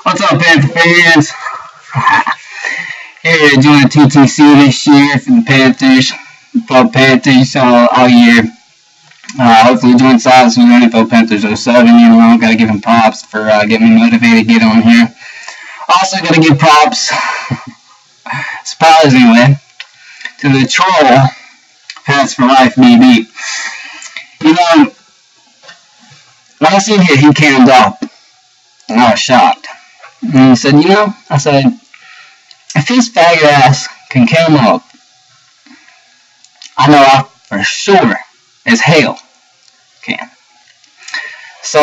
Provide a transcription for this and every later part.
What's up, Panther fans? Here to join TTC this year for the Panthers. Fought Panthers all year. Hopefully join sides with NFL Panthers 07. You know, gotta give him props for getting me motivated to get on here. Also gotta give props, surprisingly, to the troll Pass for Life BB. You know, when I seen he cammed up, and I was shocked. And he said, I said, if his faggot ass can cam up, I know I for sure as hell can. So,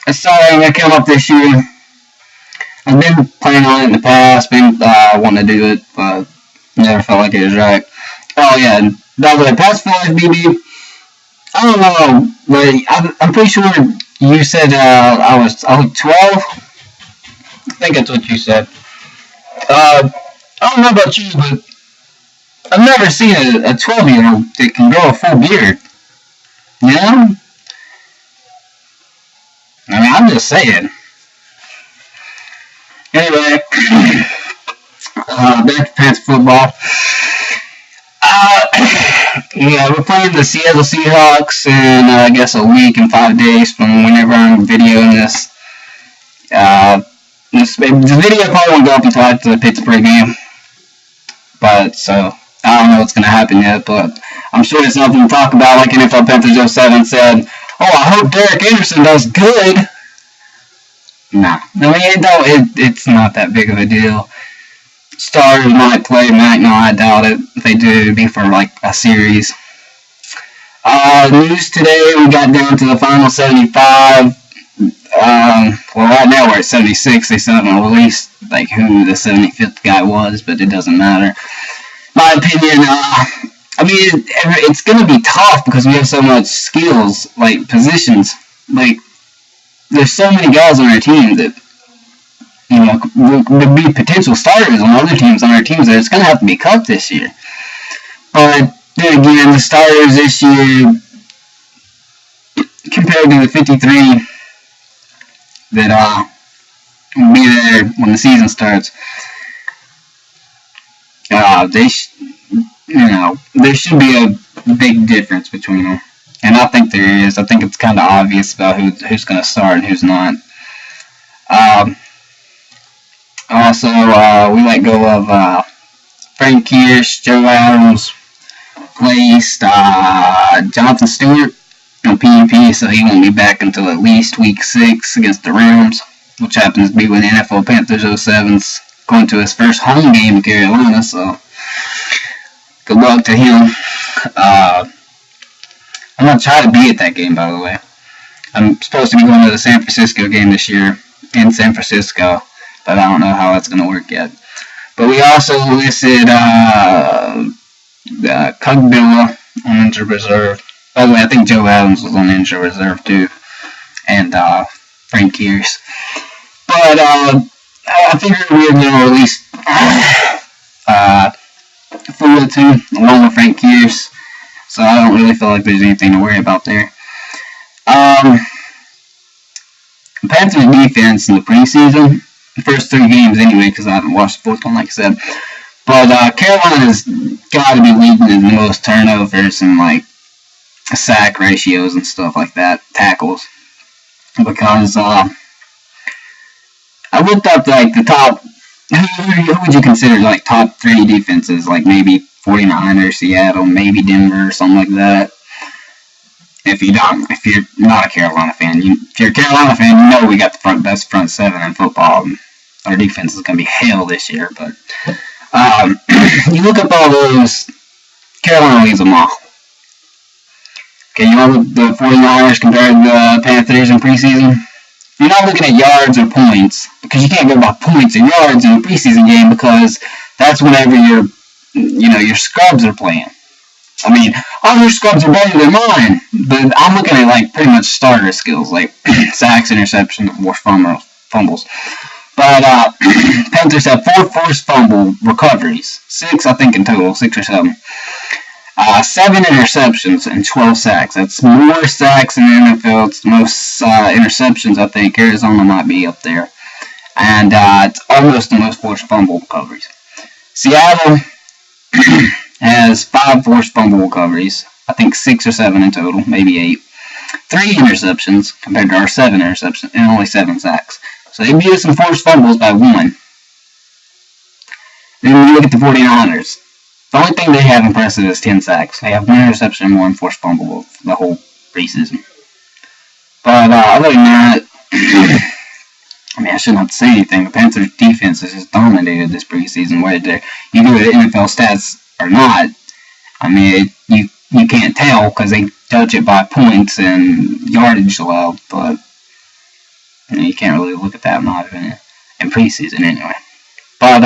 I started I'm gonna come up this year. I've been planning on it in the past, been wanting to do it, but never felt like it was right. Oh yeah, and by the way, Pass for Life BB, I don't know, but I'm pretty sure you said I was 12. I think that's what you said. I don't know about you, but I've never seen a 12-year-old that can grow a full beard. You know? I mean, I'm just saying. Anyway, back to Pants football. Yeah, we're playing the Seattle Seahawks in, I guess, a week and 5 days from whenever I'm videoing this. This video probably won't go up until after the Pittsburgh game. But, so, I don't know what's going to happen yet, but I'm sure it's nothing to talk about. Like NFL Panthers 07 said, oh, I hope Derek Anderson does good. Nah. I mean, it's not that big of a deal. Starters might play, might not, I doubt it. If they do, it'd be for, like, a series. News today, we got down to the final 75. Well, right now we're at 76. They still haven't released, like, who the 75th guy was, but it doesn't matter. My opinion, I mean, it's going to be tough because we have so much skills, like, positions. Like, there's so many guys on our team that, would be potential starters on other teams, that it's going to have to be cut this year. But then again, the starters this year, compared to the 53 that will be there when the season starts, there should be a big difference between them. And I think there is. I think it's kind of obvious about who's going to start and who's not. Also, we let go of Frank Kirsch, Joe Adams, placed Jonathan Stewart on PUP, so he won't be back until at least week 6 against the Rams, which happens to be when NFL Panthers 07's going to his first home game in Carolina, so good luck to him. I'm going to try to be at that game, by the way. I'm supposed to be going to the San Francisco game this year in San Francisco, but I don't know how that's going to work yet. But we also listed Cugbilla on injured reserve. By the way, I think Joe Adams was on injured reserve too, and Frank Kirsch. But I figured we were going to release Fullerton along with Frank Kirsch, so I don't really feel like there's anything to worry about there. The Panthers defense in the preseason, the first 3 games anyway, because I haven't watched the fourth one, like I said. But Carolina's got to be leading in the most turnovers and like sack ratios and stuff like that, tackles. Because I looked up like the top, who would you consider like top 3 defenses, like maybe 49ers, Seattle, maybe Denver, or something like that. If you're not a Carolina fan, if you're a Carolina fan, you know we got the best front 7 in football. Our defense is going to be hell this year, but you look up all those, Carolina leads them all. Okay, you know the 49ers compared to the Panthers in preseason? You're not looking at yards or points, because you can't go by points and yards in a preseason game, because that's whenever your scrubs are playing. I mean, all your scrubs are better than mine, but I'm looking at like pretty much starter skills, like sacks, interceptions, forced fumbles. But Panthers have 4 forced fumble recoveries, 6 I think in total, 6 or 7. 7 interceptions and 12 sacks. That's more sacks in the NFL. It's the most interceptions, I think. Arizona might be up there. and it's almost the most forced fumble recoveries. Seattle has 5 forced fumble recoveries. I think 6 or 7 in total, maybe 8. 3 interceptions compared to our 7 interceptions and only 7 sacks. So they beat us in forced fumbles by 1. Then you look at the 49ers. The only thing they have impressive is 10 sacks. They have 1 interception and 1 forced fumble the whole preseason. But other than that, I mean, I shouldn't have to say anything. The Panthers' defense has just dominated this preseason. Whether you do the NFL stats or not, I mean, you can't tell because they judge it by points and yardage allowed. But you can't really look at that in my opinion in preseason anyway. But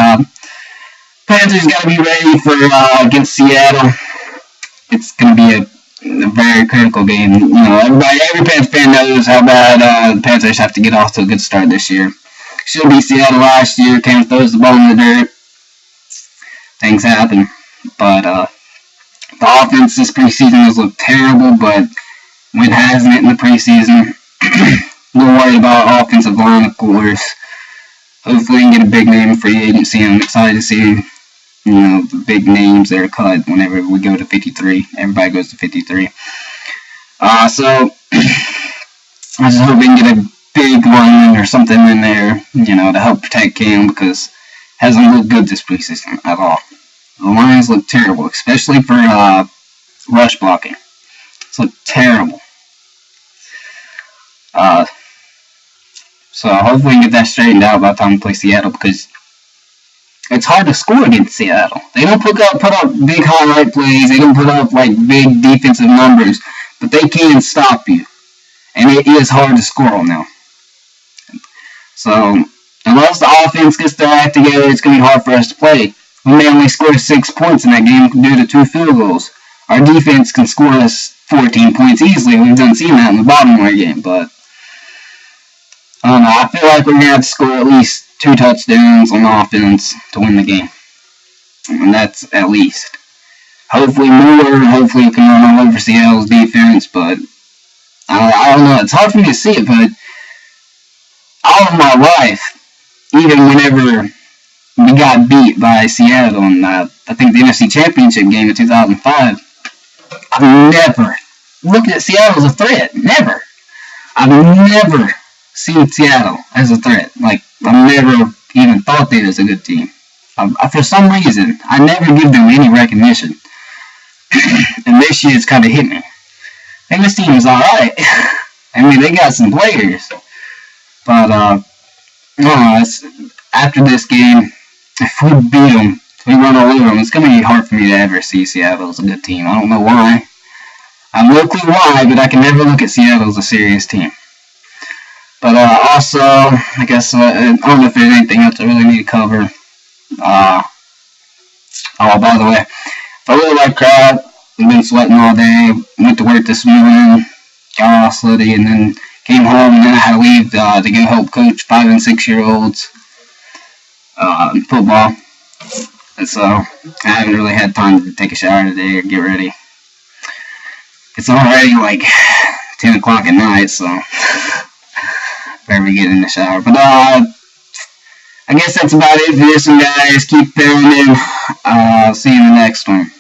Panthers got to be ready for against Seattle. It's going to be a very critical game. You know, every Panthers fan knows how bad the Panthers have to get off to a good start this year. Should be Seattle last year. Cam throws the ball in the dirt. Things happen. But the offense this preseason has looked terrible, but when hasn't it in the preseason? A little worried about offensive line, of course. Hopefully, we can get a big name in free agency. I'm excited to see, the big names that are cut whenever we go to 53. Everybody goes to 53. So, I just hope we can get a big lineman or something in there, to help protect Cam because it hasn't looked good this preseason at all. The Lions look terrible, especially for rush blocking. It's looked terrible. So hopefully we can get that straightened out by the time we play Seattle because it's hard to score against Seattle. They don't put up big highlight plays. They don't put up big defensive numbers, but they can stop you, and it is hard to score on them. So unless the offense gets their act together, it's going to be hard for us to play. We may only score 6 points in that game due to 2 field goals. Our defense can score us 14 points easily. We've done seen that in the Baltimore game, but I don't know. I feel like we're going to have to score at least 2 touchdowns on offense to win the game. And that's at least. Hopefully more. Hopefully we can run all over Seattle's defense, but I don't know. It's hard for me to see it, but all of my life, even whenever we got beat by Seattle in, I think, the NFC Championship game in 2005, I've never looked at Seattle as a threat. Never. I've never seen Seattle as a threat. I've never even thought they was a good team. For some reason, I never give them any recognition. And this year it's kind of hit me. I think this team is alright. I mean, they got some players. But, after this game, if we beat them, if we run all over them, it's going to be hard for me to ever see Seattle as a good team. I don't know why. I have no clue why, but I can never look at Seattle as a serious team. But also, I guess, I don't know if there's anything else I really need to cover. By the way, I really like crowd. I've been sweating all day. Went to work this morning, got all sweaty, and then came home, and then I had to leave to go help coach 5 and 6 year olds in football. And so I haven't really had time to take a shower today or get ready. It's already 10 o'clock at night, so better be getting in the shower. But I guess that's about it for this one, guys. Keep pounding. See you in the next one.